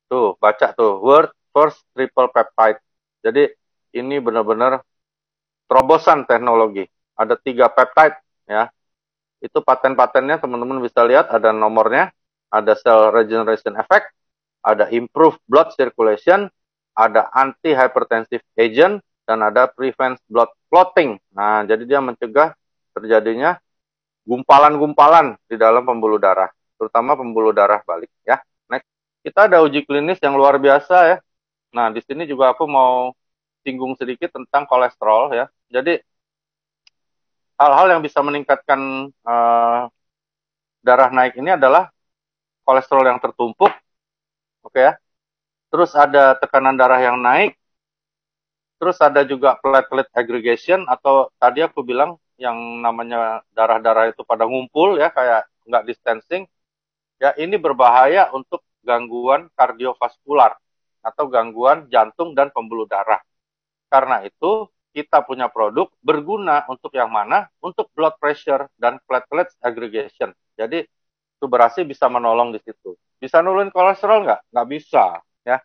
Tuh, baca tuh, World First Triple Peptide. Jadi ini benar-benar terobosan teknologi. Ada 3 peptide ya. Itu paten-patennya teman-teman bisa lihat, ada nomornya, ada cell regeneration effect, ada improve blood circulation, ada anti-hypertensive agent, dan ada prevent blood clotting. Nah, jadi dia mencegah terjadinya gumpalan-gumpalan di dalam pembuluh darah, terutama pembuluh darah balik ya. Next, kita ada uji klinis yang luar biasa ya. Nah, di sini juga aku mau singgung sedikit tentang kolesterol ya. Jadi hal-hal yang bisa meningkatkan darah naik ini adalah kolesterol yang tertumpuk, oke ya. Terus ada tekanan darah yang naik, terus ada juga platelet aggregation atau tadi aku bilang yang namanya darah-darah itu pada ngumpul ya, kayak nggak distancing. Ya, ini berbahaya untuk gangguan kardiovaskular atau gangguan jantung dan pembuluh darah. Karena itu, kita punya produk berguna untuk yang mana? Untuk blood pressure dan platelet aggregation. Jadi, subarasi bisa menolong di situ. Bisa nurunin kolesterol nggak? Nggak bisa. Ya.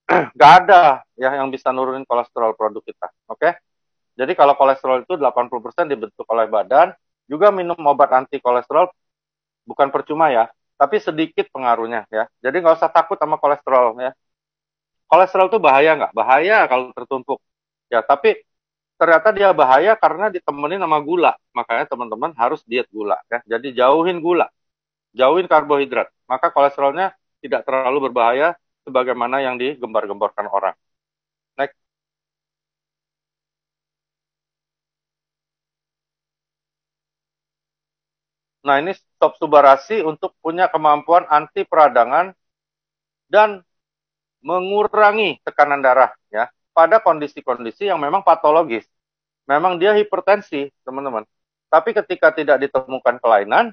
Nggak ada ya yang bisa nurunin kolesterol produk kita. Oke? Jadi kalau kolesterol itu 80% dibentuk oleh badan, juga minum obat anti kolesterol bukan percuma ya, tapi sedikit pengaruhnya ya. Jadi nggak usah takut sama kolesterol ya. Kolesterol itu bahaya nggak? Bahaya kalau tertumpuk. Ya, tapi ternyata dia bahaya karena ditemenin sama gula. Makanya teman-teman harus diet gula ya. Jadi jauhin gula, jauhin karbohidrat. Maka kolesterolnya tidak terlalu berbahaya sebagaimana yang digembar-gemborkan orang. Next. Nah, ini stop subarasi untuk punya kemampuan anti peradangan dan mengurangi tekanan darah ya pada kondisi-kondisi yang memang patologis. Memang dia hipertensi, teman-teman. Tapi ketika tidak ditemukan kelainan,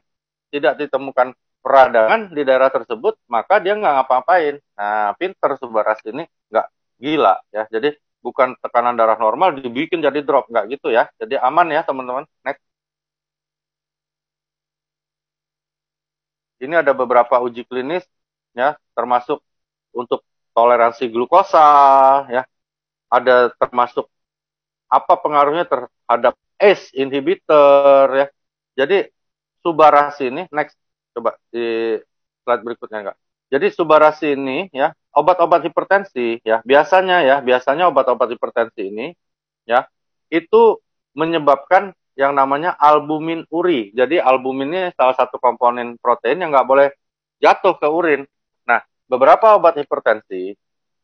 tidak ditemukan peradangan di daerah tersebut, maka dia nggak ngapa-ngapain. Nah, pinter Subaras ini nggak gila ya. Jadi bukan tekanan darah normal dibikin jadi drop, nggak gitu ya. Jadi aman ya teman-teman. Next. Ini ada beberapa uji klinis ya, termasuk untuk toleransi glukosa ya. Ada termasuk apa pengaruhnya terhadap ACE inhibitor ya. Jadi Subarasi ini next, coba di slide berikutnya enggak. Jadi Subarasi ini ya, obat-obat hipertensi biasanya obat-obat hipertensi ini ya itu menyebabkan yang namanya albumin uri. Jadi albumin ini salah satu komponen protein yang nggak boleh jatuh ke urin. Nah, beberapa obat hipertensi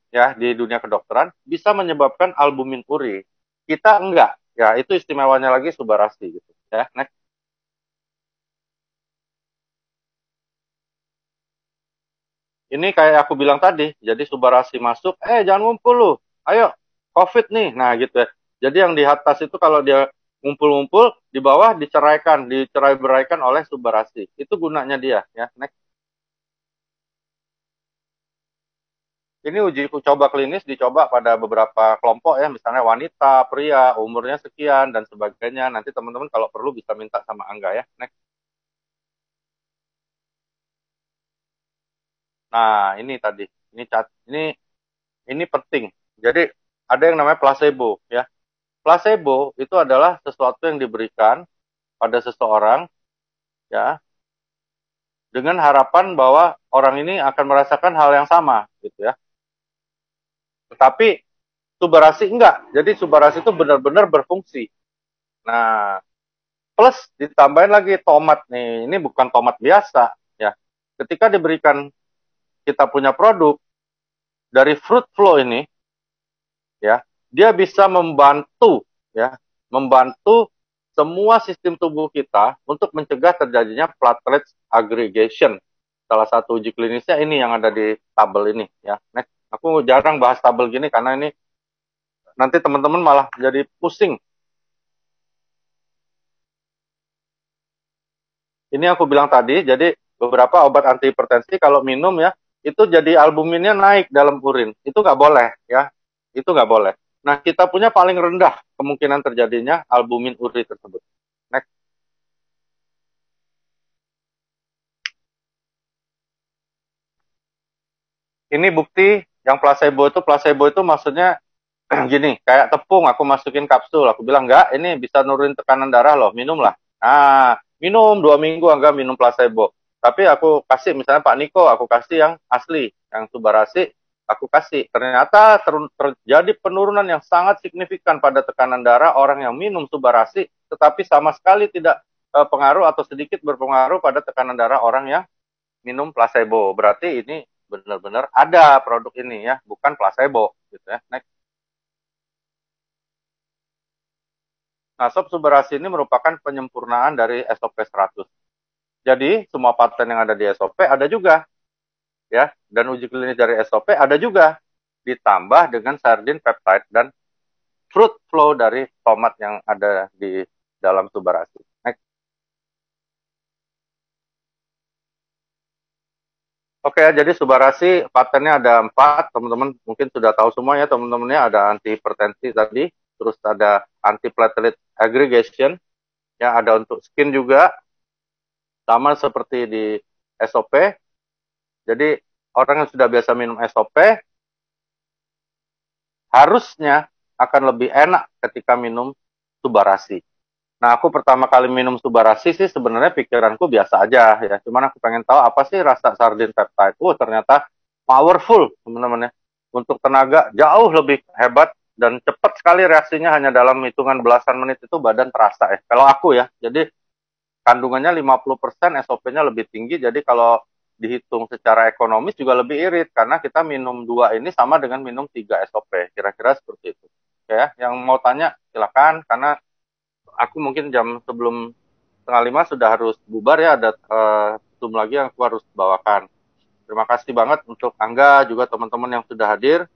ya di dunia kedokteran bisa menyebabkan albumin uri. Kita enggak. Ya, itu istimewanya lagi Subarasi gitu ya. Next. Ini kayak aku bilang tadi, jadi Subarasi masuk, jangan ngumpul lu, ayo COVID nih, nah gitu ya. Jadi yang di atas itu kalau dia ngumpul-ngumpul, di bawah dicerai-beraikan oleh Subarasi. Itu gunanya dia ya. Next. Ini uji coba klinis dicoba pada beberapa kelompok ya, misalnya wanita, pria, umurnya sekian dan sebagainya. Nanti teman-teman kalau perlu bisa minta sama Angga ya. Next. Nah, ini tadi, ini penting. Jadi ada yang namanya placebo ya. Placebo itu adalah sesuatu yang diberikan pada seseorang ya dengan harapan bahwa orang ini akan merasakan hal yang sama gitu ya. Tetapi Subarasi enggak. Jadi Subarasi itu benar-benar berfungsi. Nah, plus ditambahin lagi tomat nih. Ini bukan tomat biasa ya. Ketika diberikan kita punya produk dari fruit flow ini ya, dia bisa membantu semua sistem tubuh kita untuk mencegah terjadinya platelet aggregation. Salah satu uji klinisnya ini yang ada di tabel ini ya. Next. Aku jarang bahas tabel gini karena ini nanti teman-teman malah jadi pusing. Ini aku bilang tadi, jadi beberapa obat anti hipertensi kalau minum ya, itu jadi albuminnya naik dalam urin. Itu nggak boleh ya. Itu nggak boleh. Nah, kita punya paling rendah kemungkinan terjadinya albumin uri tersebut. Next. Ini bukti yang placebo itu maksudnya gini, kayak tepung aku masukin kapsul, aku bilang enggak, ini bisa nurunin tekanan darah loh, minumlah. Nah, minum 2 minggu enggak minum placebo. Tapi aku kasih misalnya Pak Niko, aku kasih yang asli, yang Subarasi, aku kasih. Ternyata terjadi penurunan yang sangat signifikan pada tekanan darah orang yang minum Subarasi, tetapi sama sekali tidak pengaruh atau sedikit berpengaruh pada tekanan darah orang yang minum placebo. Berarti ini benar-benar ada produk ini ya, bukan placebo gitu ya. Next. Nah, sob Subarasi ini merupakan penyempurnaan dari SOP 100. Jadi, semua paten yang ada di SOP ada juga ya, dan uji klinis dari SOP ada juga, ditambah dengan sardin peptide dan fruit flow dari tomat yang ada di dalam Subarasi. Next. Oke, jadi Subarasi patennya ada 4, teman-teman mungkin sudah tahu semua ya, teman-temannya ada anti hipertensi tadi, terus ada anti platelet aggregation, ya ada untuk skin juga, sama seperti di SOP. Jadi orang yang sudah biasa minum SOP harusnya akan lebih enak ketika minum Subarasi. Nah, aku pertama kali minum Subarasi sih sebenarnya pikiranku biasa aja ya. Cuman aku pengen tahu apa sih rasa sardin peptide. Ternyata powerful teman-teman ya. Untuk tenaga jauh lebih hebat dan cepat sekali reaksinya, hanya dalam hitungan belasan menit itu badan terasa ya. Kalau aku ya. Jadi kandungannya 50%, SOP-nya lebih tinggi. Jadi kalau dihitung secara ekonomis juga lebih irit karena kita minum 2 ini sama dengan minum 3 SOP. Kira-kira seperti itu. Ya, yang mau tanya silakan karena aku mungkin jam sebelum 4:30 sudah harus bubar ya, ada Zoom lagi yang aku harus bawakan. Terima kasih banget untuk Angga juga teman-teman yang sudah hadir.